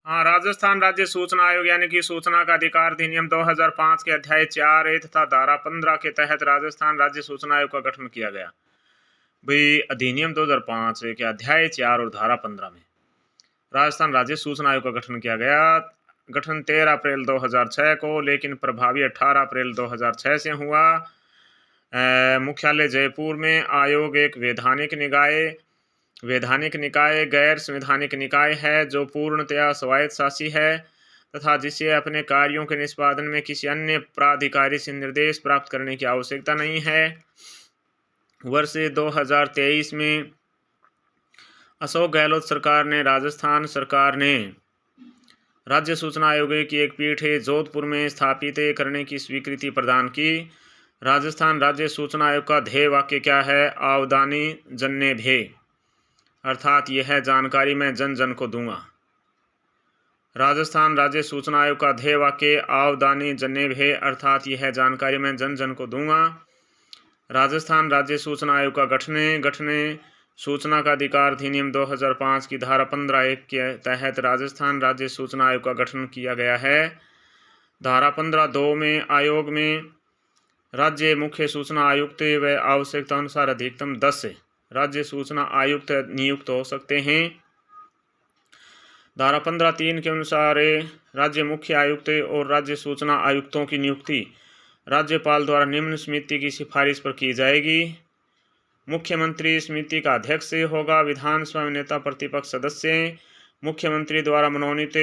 हाँ, राजस्थान राज्य सूचना आयोग यानी कि सूचना का अधिकार अधिनियम 2005 के अध्याय 4A तथा धारा 15 के तहत राजस्थान राज्य सूचना आयोग का गठन किया गया। भाई अधिनियम 2005 के अध्याय 4 और धारा 15 में राजस्थान राज्य सूचना आयोग का गठन किया गया। गठन 13 अप्रैल 2006 को, लेकिन प्रभावी 18 अप्रैल 2006 से हुआ। मुख्यालय जयपुर में। आयोग एक वैधानिक निकाय गैर संवैधानिक निकाय है जो पूर्णतया स्वायत्तशासी है तथा जिसे अपने कार्यों के निष्पादन में किसी अन्य प्राधिकारी से निर्देश प्राप्त करने की आवश्यकता नहीं है। वर्ष 2023 में अशोक गहलोत सरकार ने राजस्थान सरकार ने राज्य सूचना आयोग की एक पीठ जोधपुर में स्थापित करने की स्वीकृति प्रदान की। राजस्थान राज्य सूचना आयोग का ध्येय वाक्य क्या है? आवदानी जन्य भे, अर्थात यह जानकारी मैं जन जन को दूंगा। राजस्थान राज्य सूचना आयोग का ध्येय वाक्य आवदानी जन्य भे, अर्थात यह जानकारी मैं जन जन को दूंगा। राजस्थान राज्य सूचना आयोग का गठन सूचना का अधिकार अधिनियम 2005 की धारा 15(1) के तहत राजस्थान राज्य सूचना आयोग का गठन किया गया है। धारा 15(2) में आयोग में राज्य मुख्य सूचना आयुक्त व आवश्यकता अनुसार अधिकतम 10 राज्य सूचना आयुक्त नियुक्त हो सकते हैं। धारा 15(3) के अनुसार राज्य मुख्य आयुक्त और राज्य सूचना आयुक्तों की नियुक्ति राज्यपाल द्वारा निम्न समिति की सिफारिश पर की जाएगी। मुख्यमंत्री समिति का अध्यक्ष होगा। विधानसभा में नेता प्रतिपक्ष सदस्य मुख्यमंत्री द्वारा मनोनीत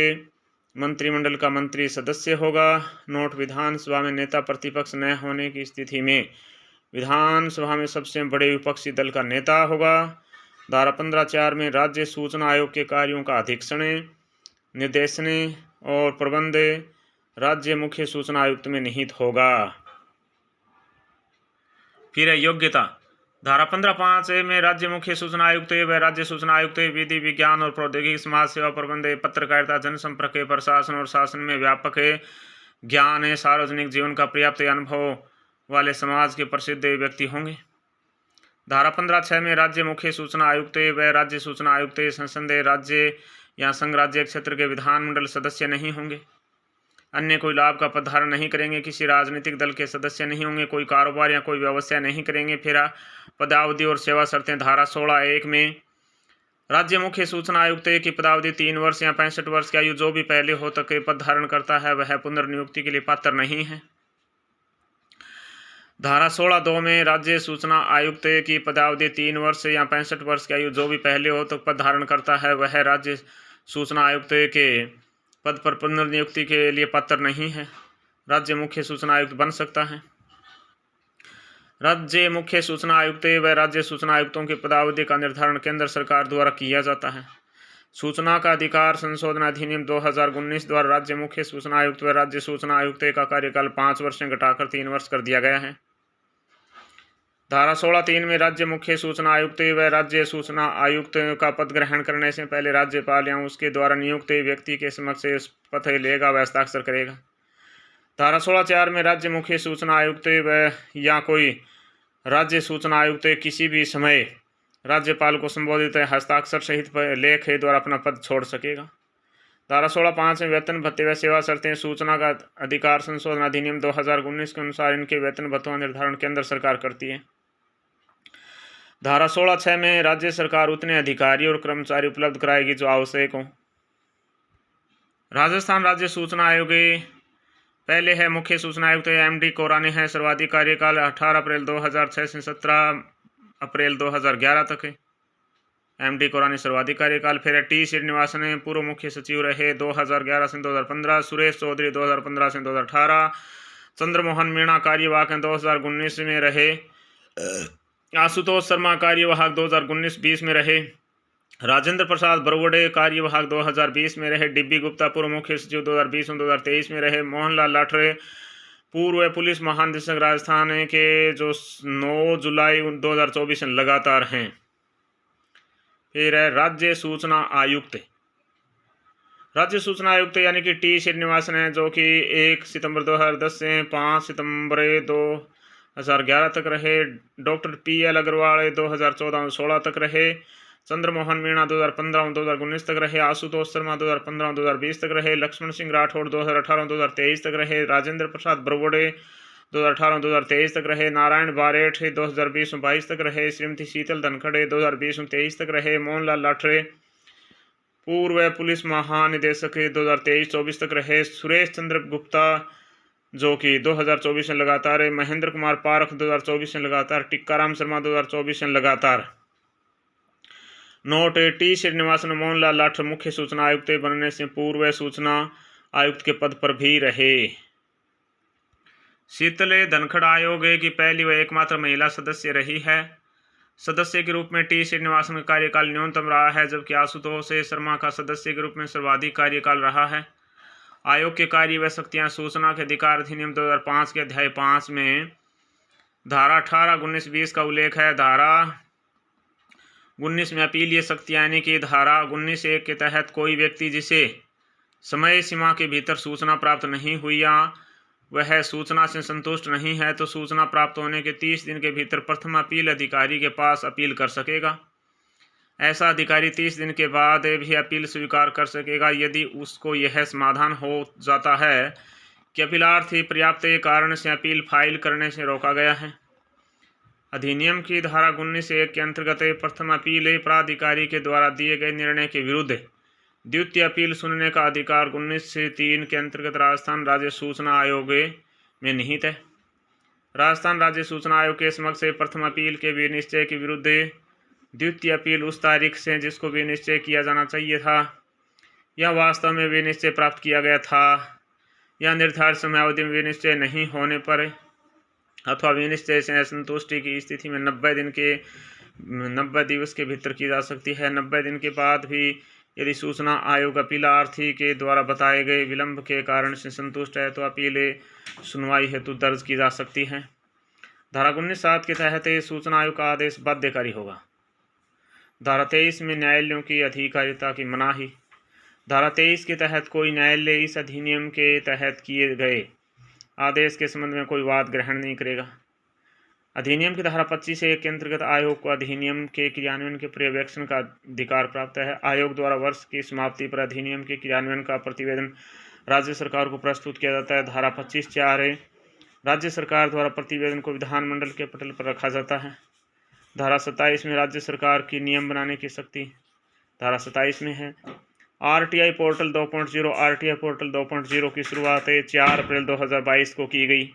मंत्रिमंडल का मंत्री सदस्य होगा। नोट: विधानसभा में नेता प्रतिपक्ष न होने की स्थिति में विधानसभा में सबसे बड़े विपक्षी दल का नेता होगा। धारा 15(4) में राज्य सूचना आयोग के कार्यों का अधीक्षण, निर्देशन और प्रबंध राज्य मुख्य सूचना आयुक्त में निहित होगा। फिर योग्यता। धारा 15(5) में राज्य मुख्य सूचना आयुक्त व राज्य सूचना आयुक्त विधि विज्ञान और प्रौद्योगिकी, समाज सेवा, प्रबंध, पत्रकारिता, जनसंपर्क, प्रशासन और शासन में व्यापक ज्ञान, सार्वजनिक जीवन का पर्याप्त अनुभव वाले समाज के प्रसिद्ध व्यक्ति होंगे। धारा 15(6) में राज्य मुख्य सूचना आयुक्त व राज्य सूचना आयुक्त संसद राज्य या संघ राज्य क्षेत्र के विधानमंडल सदस्य नहीं होंगे। अन्य कोई लाभ का पदधारण नहीं करेंगे, किसी राजनीतिक दल के सदस्य नहीं होंगे, कोई कारोबार या कोई व्यवसाय नहीं करेंगे। फिर पदावधि और सेवा शर्तें। धारा 16(1) में राज्य मुख्य सूचना आयुक्त की पदावधि 3 वर्ष या 65 वर्ष की आयु जो भी पहले हो तक पद धारण करता है वह पुनर्नियुक्ति के लिए पात्र नहीं है। धारा 16(2) में राज्य सूचना आयुक्त की पदावधि 3 वर्ष या 65 वर्ष की आयु जो भी पहले हो तक पद धारण करता है वह राज्य सूचना आयुक्त के पद पर पुनर्नियुक्ति के लिए पात्र नहीं है। राज्य मुख्य सूचना आयुक्त बन सकता है। राज्य मुख्य सूचना आयुक्त व राज्य सूचना आयुक्तों की पदावधि का निर्धारण केंद्र सरकार द्वारा किया जाता है। सूचना का अधिकार संशोधन अधिनियम 2019 द्वारा राज्य मुख्य सूचना आयुक्त व राज्य सूचना आयुक्त का कार्यकाल 5 वर्ष से घटाकर 3 वर्ष कर दिया गया है। धारा 16(3) में राज्य मुख्य सूचना आयुक्त व राज्य सूचना आयुक्त का पद ग्रहण करने से पहले राज्यपाल या उसके द्वारा नियुक्त व्यक्ति के समक्ष शपथ लेगा व हस्ताक्षर करेगा। धारा 16(4) में राज्य मुख्य सूचना आयुक्त व या कोई राज्य सूचना आयुक्त किसी भी समय राज्यपाल को संबोधित हस्ताक्षर सहित लेख द्वारा अपना पद छोड़ सकेगा। धारा 16(5) में वेतन भत्ते व सेवा शर्तें। सूचना का अधिकार संशोधन अधिनियम 2019 के अनुसार इनके वेतन भत्तों का निर्धारण केंद्र सरकार करती है। धारा 16(6) में राज्य सरकार उतने अधिकारी और कर्मचारी उपलब्ध कराएगी जो आवश्यक हों। राजस्थान राज्य सूचना आयोग पहले है मुख्य सूचना आयुक्त MD कोरानी है। सर्वाधिक कार्यकाल 18 अप्रैल 2006 से 17 अप्रैल 2011 तक है। MD कोरानी सर्वाधिक कार्यकाल। फिर T श्रीनिवासन पूर्व मुख्य सचिव रहे 2011 से 2015। सुरेश चौधरी 2015 से 2018। चंद्रमोहन मीणा कार्यवाहक 2019 में रहे। आशुतोष शर्मा कार्यवाहक 2019-20 में रहे। राजेंद्र प्रसाद बरवड़े कार्यवाहक 2020 में रहे। DB गुप्ता पूर्व मुख्य सचिव 2020 और 2023 में रहे। मोहनलाल लाठरे पूर्व पुलिस महानिदेशक राजस्थान के जो 9 जुलाई 2024 से लगातार हैं। फिर है राज्य सूचना आयुक्त। राज्य सूचना आयुक्त यानी कि T श्रीनिवासन है जो कि 1 सितंबर 2010 से 5 सितंबर 2011 तक रहे। डॉक्टर PL अग्रवाल 2014 और 16 तक रहे। चंद्रमोहन मीणा 2015-2019 तक रहे। आशुतोष शर्मा 2015-2020 तक रहे। लक्ष्मण सिंह राठौड़ 2018-2023 तक रहे। राजेंद्र प्रसाद बरवड़े 2018-2023 तक रहे। नारायण बारेठ 2020-22 तक रहे। श्रीमती शीतल धनखड़े 2020-23 तक रहे। मोहनलाल लाठरे पूर्व पुलिस महानिदेशक 2023-24 तक रहे। सुरेश चंद्र गुप्ता जो कि 2024 में लगातार है। महेंद्र कुमार पारख 2024 में लगातार। टिक्काराम शर्मा 2024 में लगातार। नोट: टी श्रीनिवासन मोहनलाल लाठर मुख्य सूचना आयुक्त बनने से पूर्व सूचना आयुक्त के पद पर भी रहे। शीतल धनखड़ आयोग की पहली व एकमात्र महिला सदस्य रही है। सदस्य के रूप में टी श्रीनिवासन का कार्यकाल न्यूनतम रहा है, जबकि आशुतोष शर्मा का सदस्य के रूप में सर्वाधिक कार्यकाल रहा है। आयोग के कार्य व शक्तियां: सूचना के अधिकार अधिनियम 2005 के अध्याय 5 में धारा 18-19-20 का उल्लेख है। धारा 19 में अपीलीय शक्तियां यानी कि धारा 19(1) के तहत कोई व्यक्ति जिसे समय सीमा के भीतर सूचना प्राप्त नहीं हुई या वह सूचना से संतुष्ट नहीं है तो सूचना प्राप्त होने के 30 दिन के भीतर प्रथम अपील अधिकारी के पास अपील कर सकेगा। ऐसा अधिकारी 30 दिन के बाद भी अपील स्वीकार कर सकेगा यदि उसको यह समाधान हो जाता है कि अपीलार्थी पर्याप्त कारण से अपील फाइल करने से रोका गया है। अधिनियम की धारा 19(1) के अंतर्गत प्रथम अपील प्राधिकारी के द्वारा दिए गए निर्णय के विरुद्ध द्वितीय अपील सुनने का अधिकार 19(3) के अंतर्गत राजस्थान राज्य सूचना आयोग में निहित है। राजस्थान राज्य सूचना आयोग के समक्ष प्रथम अपील के विनिश्चय के विरुद्ध द्वितीय अपील उस तारीख से जिसको विनिश्चय किया जाना चाहिए था या वास्तव में विनिश्चय प्राप्त किया गया था या निर्धारित समयावधि में विनिश्चय नहीं होने पर अथवा विनिश्चय से असंतुष्टि की स्थिति में 90 दिवस के भीतर की जा सकती है। 90 दिन के बाद भी यदि सूचना आयोग अपीलार्थी के द्वारा बताए गए विलंब के कारण से संतुष्ट है तो अपील सुनवाई हेतु दर्ज की जा सकती है। धारा 19(7) के तहत सूचना आयोग का आदेश बाध्यकारी होगा। धारा 23 में न्यायालयों की अधिकारिता की मनाही। धारा 23 के तहत कोई न्यायालय इस अधिनियम के तहत किए गए आदेश के संबंध में कोई वाद ग्रहण नहीं करेगा। अधिनियम की धारा 25(1) के अंतर्गत आयोग को अधिनियम के क्रियान्वयन के पर्यवेक्षण का अधिकार प्राप्त है। आयोग द्वारा वर्ष की समाप्ति पर अधिनियम के क्रियान्वयन का प्रतिवेदन राज्य सरकार को प्रस्तुत किया जाता है। धारा 25(4) राज्य सरकार द्वारा प्रतिवेदन को विधानमंडल के पटल पर रखा जाता है। धारा 27 में राज्य सरकार की नियम बनाने की शक्ति धारा 27 में है। RTI पोर्टल 2.0 RTI पोर्टल 2.0 की शुरुआत 4 अप्रैल 2022 को की गई।